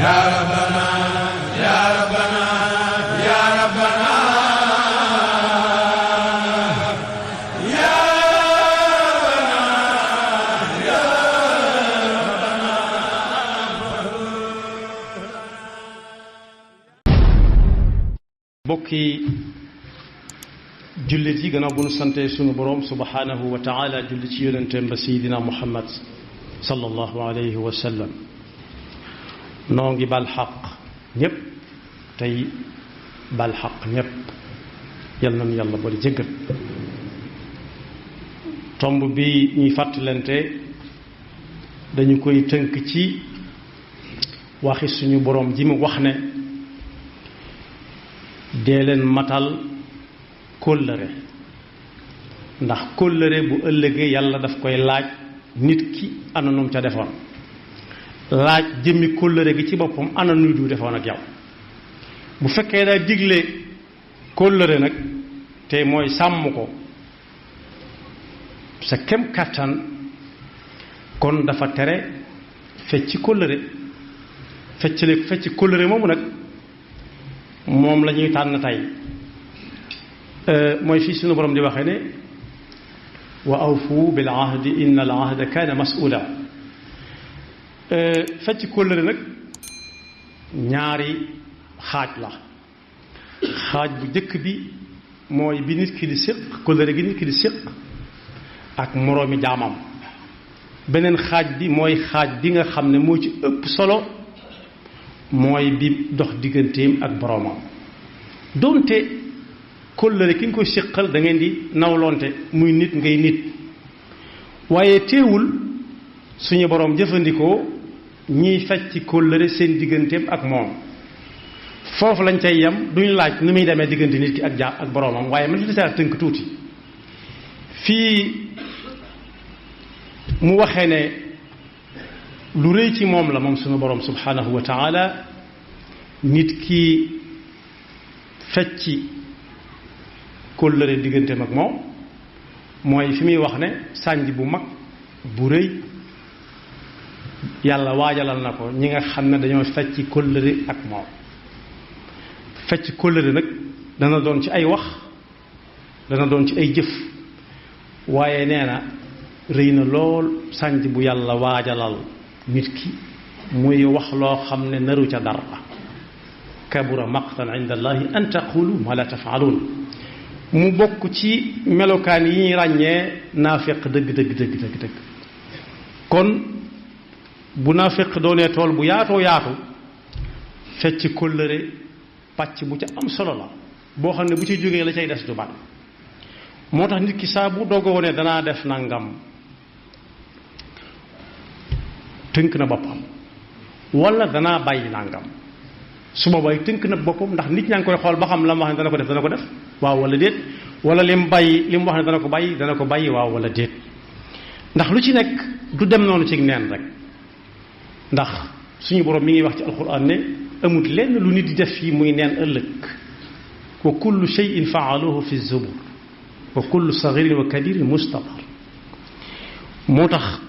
ya rabbana ya rabbana ya rabbana ya rabbana ya rabbana. bokki jullit yi gannaaw bu nu sante sunu boroom subhanahu wa taala julli ci yonenteem ba sayidina muhammad sallallahu alayhi wa sallam noo ngi bal xaq ñépp tey bal xaq ñépp yal nañu yàlla bari jéggal tomb bi ñuy fàttalante dañu koy tënk ci waxi suñu boroom ji mu wax ne dee leen matal kóllëre ndax kóllëre bu ëllëgee yàlla daf koy laaj nit ki ana num ca defoon laaj jëmmi kóllëre gi ci boppam ana nuy du defoon ak yow bu fekkee daa digle kóllëre nag te mooy sàmm ko sa kem kàttan kon dafa tere fecci kóllëre fecci kóllëre moomu nag moom la ñuy tànn tey mooy fii suñu borom di waxee ne wa awfu bil ahdi inna al ahda kaana mas'uula fecc kóllëre nag ñaari xaaj la xaaj bu jëkk bi mooy bi nit ki di séq kóllëre gi nit ki di séq ak moroomi jaamam beneen xaaj bi mooy xaaj bi nga xam ne moo ci ëpp solo mooy bi dox digganteem ak boroomam doonte kóllëre ki nga koy séqal da ngeen di nawlonte muy nit ngay nit waaye teewul suñu boroom jëfandikoo ñiy fecc kóllëre seen digganteem ak moom foofu lañ cay yem duñ laaj nu muy demee diggante nit ki ak boroomam waaye man li saa tënk tuuti fii mu waxee ne lu rëy ci moom la moom suñu boroom subhanahu wa taala nit ki fecci kóllëre digganteem ak moom mooy fi muy wax ne sànj bu mag bu rëy yàlla waajalal na ko ñi nga xam ne dañoo fecci kóllëre ak moom fecc kóllëre nag dana doon ci ay wax dana doon ci ay jëf waaye nee na rëy na lool sànj bu yàlla waajalal nit ki muy wax loo xam ne naru ca dara kabura maqtan inda allahi an taqulu ma la tafaaluun mu bokk ci melokaan yi ñuy ràññee naafeq dëgg kon bu naafeq doonee tool bu yaatoo yaatu fecc kóllëre pàcc bu ca am solo la boo xam ne bu ci jógee la cay des du bari moo tax nit ki saa bu doggoo ne danaa def nangam tënk na boppam wala danaa bàyyi nangam su boobaa tënk na boppam ndax nit ñaa ngi koy xool ba xam la mu wax ne dana ko def waaw wala déet wala li mu wax ne dana ko bàyyi waaw wala déet ndax lu ci nekk du dem noonu ci neen rek ndax suñu borom mi ngi wax ci alquran ne amut lenn lu nit di def fii muy neen ëllëg wa kullu shay'in fa'aluhu fi zubur wa kullu saghirin wa kabirin mustaqar moo tax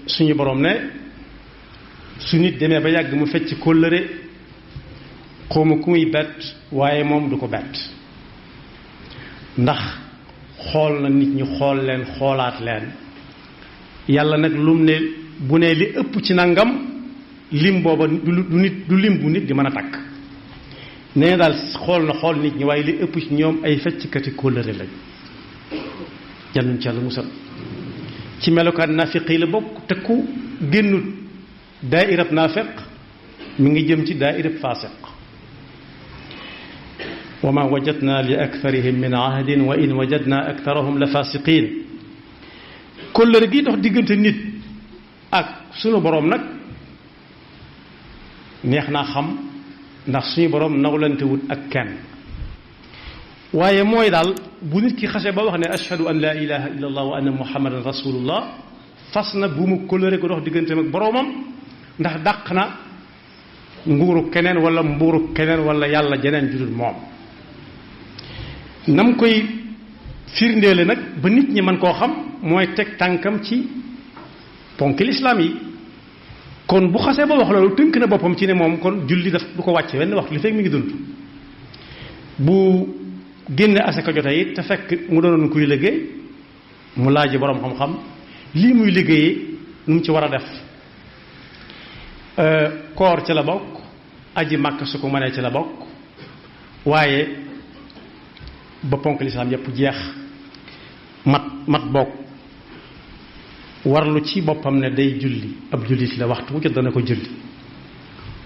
suñu borom ne su nit demee ba yàgg mu fecc kóllëre xawma ku muy bett waaye moom du ko bett ndax xool na nit ñi xool leen xoolaat leen yàlla nag lum ne bu ne li ëpp ci nangam lim booba du lim bu nit di mën a takk nee daal xool na xool nit ñi waaye li ëpp ci ñoom ay fecckati kóllëre lañ yàlla ci yàlla musal ci melokaan naafiq yi la bokk te ku génnut daairab naafiq mi ngi jëm ci daairab faasiq wa ma wajadna li aktharihim min ahdin wa in wajadna aktharahum la faasiqin kóllëre gi dox diggante nit ak sunu boroom nag neex naa xam ndax suñu boroom nawlantewut ak kenn waaye mooy daal bu nit ki xase ba wax ne ashhadu an la ilaha illa allah wa anna muhammadan rasulullah fas na bu mu kóllëre ko dox digganteem ak boroomam ndax dàq na nguuru keneen wala mbuuru keneen wala yàlla jeneen judul moom nam koy firndeele nag ba nit ñi mën koo xam mooy teg tànkam ci ponki lislaam yi kon bu xasee ba wax loolu tënk na boppam ci ne moom kon julli daf du ko wàcce wenn waxtu li fekk mi ngi dund bu génne asaka jotee it te fekk mu doonoon kuy liggéey mu laaj borom xam-xam lii muy liggéeyee nu mu ci war a def koor ci la bokk aji màkk su ko mënee ci la bokk waaye ba ponk lislaam yépp jeex mat bokk warlu ci boppam ne day julli ab jullit la waxtu wu jot dana ko julli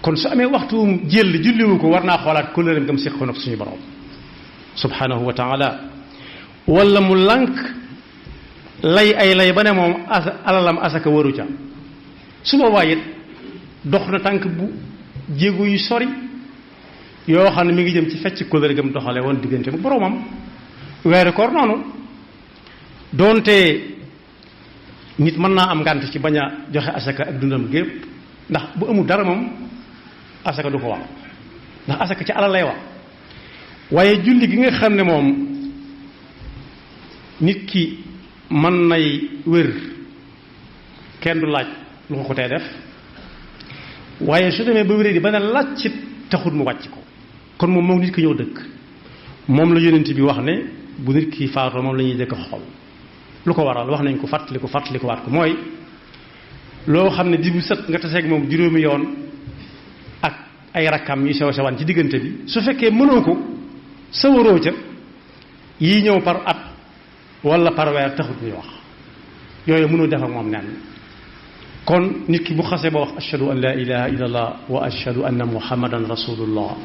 kon su amee waxtu jël julliwu ko war naa xoolaat kóllëreem gam séqoon ak suñu borom subhanahu wa taala wala mu lànk lay ba ne moom alalam asaka waru ca su boobaa it dox na tànk bu jéego yu sori yoo xam ne mi ngi jëm ci fecc kóllëre gam doxale woon diggante mu boromam weeru koor noonu doonte nit mën naa am ngànt ci bañ a joxe asaka ak dundam gépp ndax bu amul dara moom asaka du ko wax ndax asaka ci alal lay wax waaye julli gi nga xam ne moom nit ki mën nay wér kenn du laaj lu ko tee def waaye su demee ba wéree di ba ne laaj ci taxut mu wàcc ko kon moom nit ki ñëw dëkk moom la yonent bi wax ne bu nit ki faatoo moom la ñuy jëkk xol lu ko waral wax nañ ko fàttaliku waat ko mooy loo xam ne di bu set nga taseeg moom juróomi yoon ak ay rakkam yu sew sewaan ci diggante bi su fekkee mënoo ko sawaroo ca yii ñëw par at wala par weer taxut ñuy wax yooyu mënoo def ak moom nen kon nit ki bu xasee ba wax ashhadu an la ilaha illallah wa ashhadu anna muhammadan rasulullah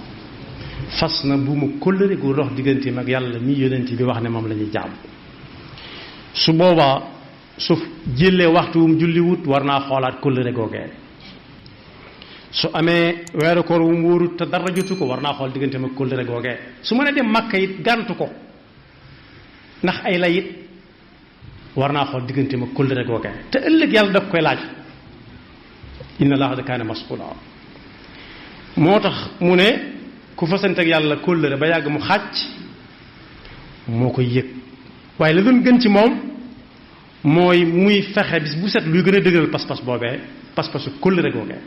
fas na bu mu kóllëre gu dox diggante mag yàlla mi yonent bi wax ne moom la ñuy jaam su boobaa su jëlee waxtu wu mu julliwut war naa xoolaat kóllëre googee su amee weeru koor wu mu wóorut te dara jotu ko war naa xool diggante mag kóllëre googee su mën a dem Makka it gàntu ko ndax ay la it war naa xool diggante mag kóllëre googee te ëllëg yàlla daf koy laaj inna allaha kaana mas'uula moo tax mu ne ku fasante ak yàlla kóllëre ba yàgg mu xàcc moo koy yëg waaye la doon gën ci moom mooy muy fexe bis bu set luy gën a dëgëral pas-pas boobee pas-pasu kóllëre googee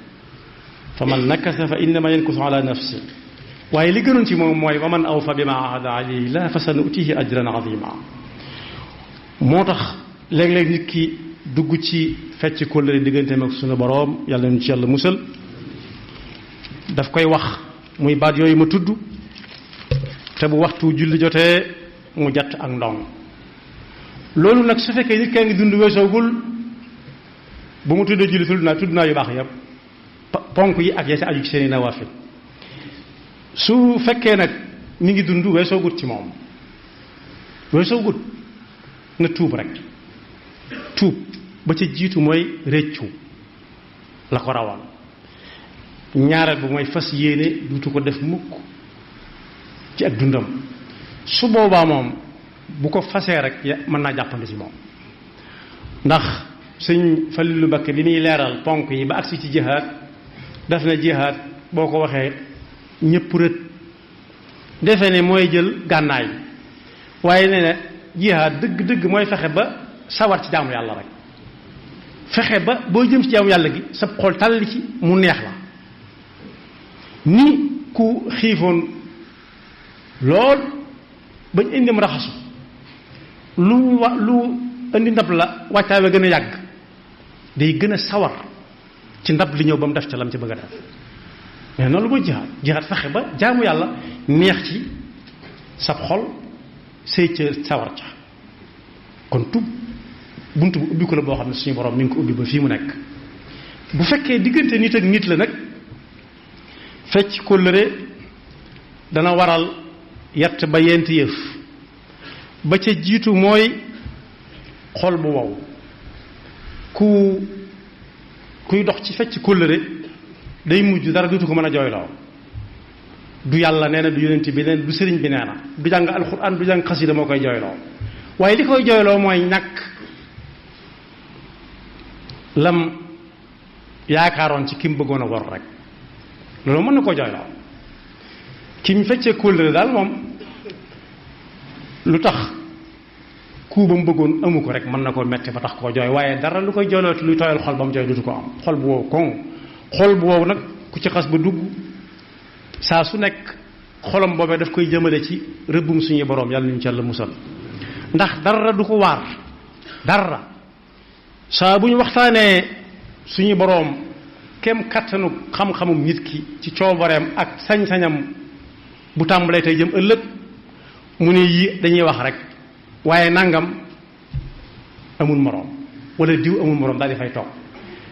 fa man nakasa fa innama yankusu ala nafsi waaye li gënoon ci moom mooy wa man awfa bima ahada alayhi la fa sanutihi ajran azima moo tax léeg-léeg nit ki dugg ci fecc kóllëre digganteem ak sunu boroom yàlla ñu ci yàlla musal daf koy wax muy baat yooyu ma tudd te bu waxtu julli jotee mu jatt ak ndong loolu nag su fekkee nit kaa ngi dund weesoogul bu mu tuddee julli tudd naa yu baax yëpp ponk yi ak ya ci aju ci seeni nawaafil su fekkee nag mi ngi dund weesoogut ci moom weesoogut na tuub rek tuub ba ca jiitu mooy réccu la ko rawal ñaareel bu mooy fas yéene duutu ko def mukk ci ak dundam su boobaa moom bu ko fasee rek mën naa jàppandi ci moom ndax sëñ Falilu Bakke bi muy leeral ponk yi ba agsi ci jihaad daf na jihaad boo ko waxee ñëpp rët defe ne mooy jël gànnaay waaye nee na jihaad dëgg-dëgg mooy fexe ba sawar ci jaamu yàlla rek fexe ba boo jëm ci jaamu yàlla gi sa xol tàlli ci mu neex la ni ku xiifoon lool bañ indi mu raxasu lu indi ndab la wàccaay wa gën a yàgg day gën a sawar ci ndab li ñëw ba mu def ca lam ci bëgg a def mais noonu lu mooy jihaad fexe ba jaamu yàlla neex ci sab xol say ca sawar ca kon tub bunt bu ubbi ko la boo xam ne suñu borom mi ngi ko ubbi ba fii mu nekk bu fekkee diggante nit ak nit la nag fecc kóllëre dana waral yett ba yenti yëf ba ca jiitu mooy xol bu wow kuy dox ci fecc kóllëre day mujj dara dutu ko mën a jooyloo du yàlla nee na du yonent bi nee na du sëriñ bi nee na du jàng alxuraan du jàng xasida moo koy jooyloo waaye li koy jooyloo mooy ñàkk lam yaakaaroon ci ki mu bëggoon a wor rek loolu mën na koo jooyloo ki mu feccee kóllëre daal moom lu tax ku ba mu bëggoon amu ko rek mën na koo metti ba tax koo jooy waaye dara lu koy jooyloo te luy tooyal xol ba mu jooy dutu ko am xol bu wow koŋ xol boobu nag ku ci xas ba dugg saa su nekk xolam boobee daf koy jëmale ci rëbbum suñu boroom yàlla ñu ci yàlla musal ndax dara du ko waar dara saa bu ñu waxtaanee suñu boroom kem kattanu xam-xamum nit ki ci coobareem ak sañ-sañam bu tàmbalee tey jëm ëllëg mu ne yii dañuy wax rek waaye nangam amul moroom wala diw amul moroom daal di fay toog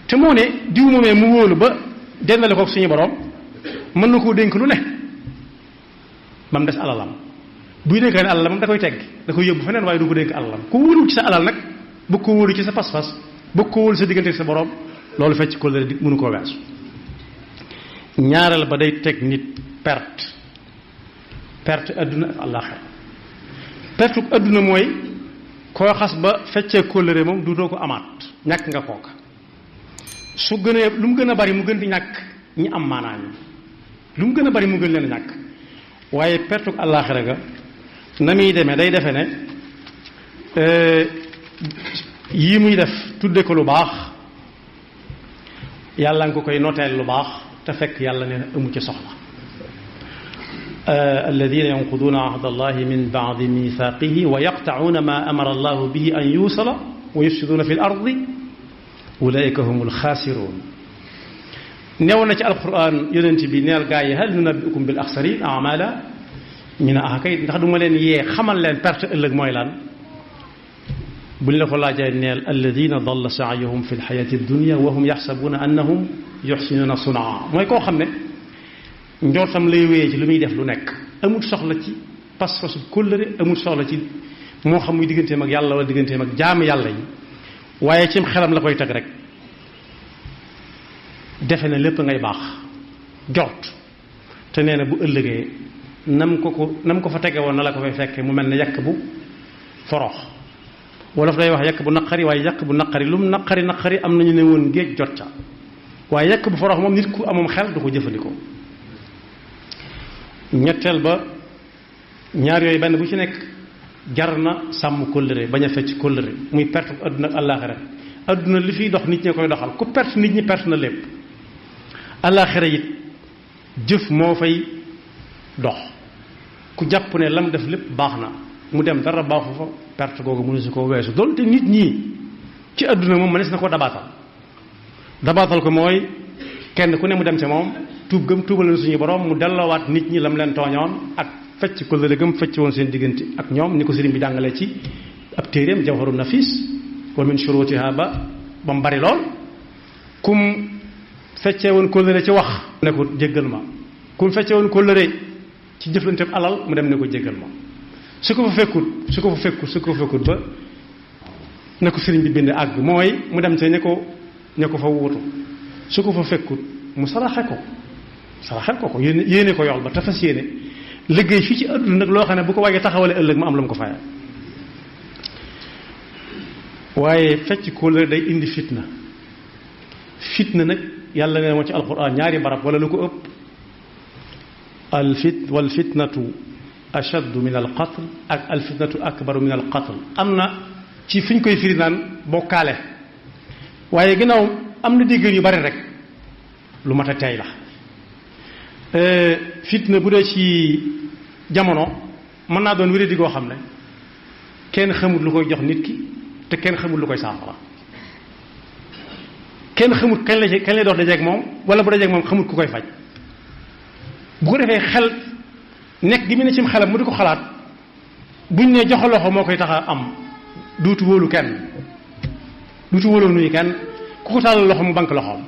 te moo ne diw moomee mu wóolu ba dendale ko suñu boroom mën na koo dénk lu ne ba mu des alalam buy dénk ne alalam da koy tegg da koy yóbbu feneen waaye du ko dénk alalam ku wóolu ci sa alal nag bëgg ko wóolu ci sa pas-pas bëgg ko wóolu sa diggante sa boroom loolu fecc kóllëre di mënu koo weesu ñaareel ba day teg nit perte adduna ak àllaaxira perte adduna mooy koo xas ba feccee kóllëre moom du doo ko amaat ñàkk nga kooka su gënee lu mu gën a bari mu gën di ñàkk ñi am maanaam lu mu gën a bari mu gën leen a ñàkk waaye perte àllaaxira ga na muy demee day defe ne yii muy def tudde ko lu baax yàlla nga ko koy noteel lu baax te fekk yàlla nee na amu ci soxla alladina yanquduuna ahda allahi min baadi mithaqihi wa yaqtacuuna ma amara allahu bihi an yuusala wa yufsiduuna fi l ardi ulaika hum alxaasiruun neew na ci alquran yonent bi neel gaa yi hal nunabbiukum bil axsarin amala ñu ne ah kay ndax du ma leen yee xamal leen perte ëllëg mooy lan buñ la ko laajee neel alladina dalla saayuhum fi lxayati dunia wa hum yaxsabuuna annahum yuxsinuuna sunaa mooy koo xam ne njortam lay wéyee ci lu muy def lu nekk amul soxla ci pas-pasu kóllëre amul soxla ci moo xam muy digganteem ak yàlla wala digganteem ak jaami yàlla yi waaye cim xelam la koy teg rek defe ne lépp ngay baax jort te nee na bu ëllëgee nam ko fa tege woon na la ko fay fekke mu mel ne yàq bu forox wolof day wax yàq bu naqari waaye yàq bu naqari lu mu naqari naqari am nañu ne woon géej jot ca waaye yàq bu forox moom nit ku amum xel du ko jëfandikoo ñetteel ba ñaar yooyu benn bu ci nekk jar na sàmm kóllëre bañ a fecc kóllëre muy perte adduna ak àllaaxira adduna li fiy dox nit ñi koy doxal ku perte nit ñi perte na lépp àllaaxira it jëf moo fay dox ku jàpp ne lam def lépp baax na mu dem dara baaxu fa perte googu mënu si koo weesu doonte nit ñi ci adduna moom mënees na koo dabaatal ko mooy kenn ku ne mu dem ca moom tuub gëm tuubal leen suñu borom mu delloowaat nit ñi lam leen tooñoon ak fecc kóllëre gëm fecc woon seen diggante ak ñoom ni ko sëriñ bi jàngalee ci ab téeréem jawharu nafis wa min shurutiha ba mu bari lool kum feccee woon kóllëre ci wax ne ko jéggal ma kum feccee woon kóllëre ci jëflanteem alal mu dem ne ko jéggal ma su ko fa fekkut ba ne ko sëriñ bi bind àgg mooy mu dem ci ña ko fa wuutu su ko fa fekkut mu saraxe ko yéene ko yool ba te fas yéene liggéey fii ci àdduna nag loo xam ne bu ko waagee taxawalee ëllëg mu am lu mu ko fayal waaye fecc kóllëre day indi fitna nag yàlla ne moo ci alquran ñaari barab wala lu ko ëpp wal fitnatu ashaddu min al qatl ak al fitnatu akbaru min al qatl am na ci fi ñu koy firi naan bokkaale waaye ginnaaw am na dégg yu bari rek lu mat a tey la fitna bu dee ci jamono mën naa doon wéradi goo xam ne kenn xamut lu koy jox nit ki te kenn xamut lu koy saafara kenn xamut kañ lay dox dajeeg moom wala bu dajeeg moom xamut ku koy faj bu ko defee xel nekk gi mu ne cim xelam mu di ko xalaat buñ ne joxe loxo moo koy tax a am duutu wóolu nuyu kenn ku ko tàllal loxo mu bank loxoom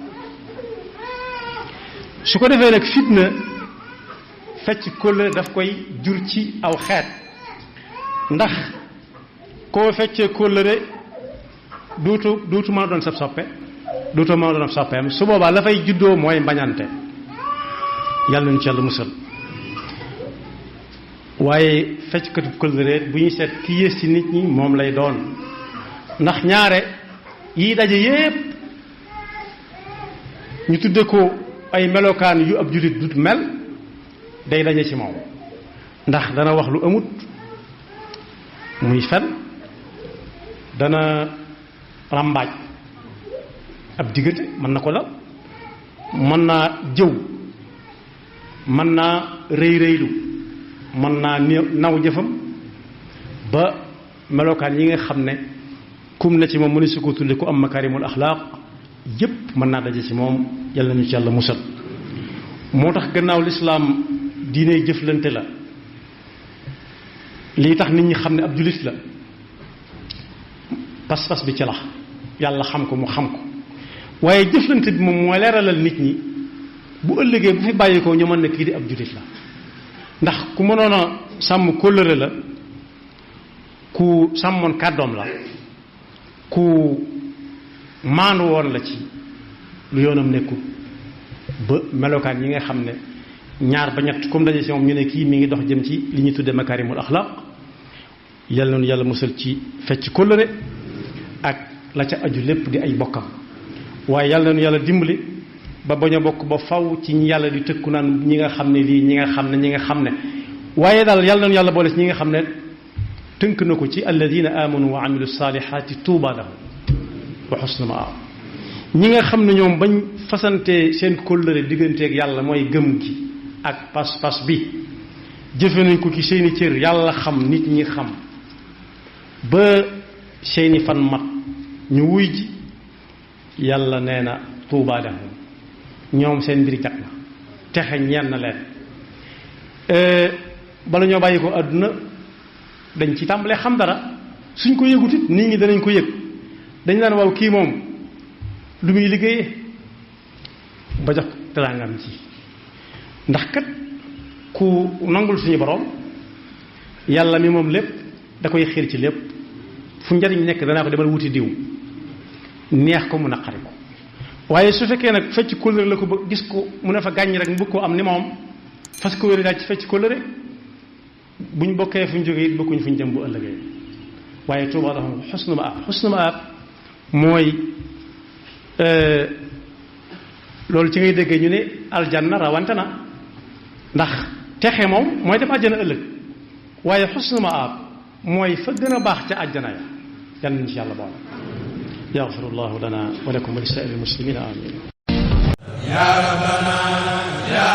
su ko defee nag fitna fecc kóllëre daf koy jur ci aw xeet ndax koo feccee kóllëre duutu mën a doon sab soppe duutu mën a doon soppeem su boobaa la fay juddoo mooy mbañante yàlla nañu ci yàlla musal waaye fecckatu kóllëre bu ñuy seet ki yées ci nit ñi moom lay doon ndax ñaare yi daje yépp ñu tudde ko ay melokaan yu ab jullit dut mel day daje ci moom ndax dana wax lu amut muy fen dana ràmbaaj ab diggante mën na ko dal mën naa jëw mën naa rëy rëylu mën naa naw jëfam ba melokaan yi nga xam ne kum na ci moom mënu su ko tudde ku am makarimul axlaaq yépp mën naa daje ci moom yàlla nañu ci yàlla musal. moo tax gannaaw lislaam diine jëflante la lii tax nit ñi xam ne ab jullit la pas-pas bi ci la yàlla xam ko mu xam ko waaye jëflante bi moom mooy leeralal nit ñi bu ëllëgee bu fi bàyyi ko ñu mën ne kii di ab jullit la ndax ku mënoon a sàmm kóllëre la ku sàmmoon kàddoom la ku maandu woon la ci lu yoonam nekkul ba melokaan yi nga xam ne ñaar ba ñett comme daje si moom ñu ne kii mi ngi dox jëm ci li ñuy tudde makarimul axlaq yàlla noonu yàlla musal ci fecc kóllëre ak la ca aju lépp di ay bokkam waaye yàlla noonu yàlla dimbali ba bañ a bokk ba faw ci ñi yàlla di tëkku naan ñi nga xam ne lii ñi nga xam ne waaye daal yàlla noonu yàlla boole ci ñi nga xam ne tënk na ko ci alladina amanu wa amilu salihati tuuba lahum wa xusnu maab ñi nga xam ne ñoom bañ fasante seen kóllëre digganteeg yàlla mooy gëm gi ak pas-pas bi jëfe nañ ko ci seeni cër yàlla xam nit ñi xam ba seeni fan mat ñu wuy ji yàlla nee na tuuba lahum ñoom seen mbiri jag na texe ñeen na leen bala ñoo bàyyi ko àdduna dañ ci tàmbalee xam dara suñ ko yëgut it nit ñi danañ ko yëg dañ naan waaw kii moom lu muy liggéeyee ba jox teraangam ci ndax kat ku nangul suñu borom yàlla mi moom lépp da koy xiir ci lépp fu njariñ nekk danaa ko demal wuti diw neex ko mu naqari ko waaye su fekkee nag fecc kóllëre la ko ba gis ko mu ne fa gàññ rek mu bëgg koo am ni moom fas ko wéri daal ci fecc kóllëre buñ bokkee fuñ jógee it bokkuñ fuñ jëm bu ëllëgee waaye tuuba lahum xusnu maab mooy loolu ci ngay déggee ñu ne aljanna rawante na ndax texe moom mooy dem àjjana ëllëg waaye xusnu maab mooy fa gën a baax ca àjjana ya yal nañ ci yàlla boole yaxfirullahu lana wa lakum wa li saa'iril muslimina amin ya rabbana ya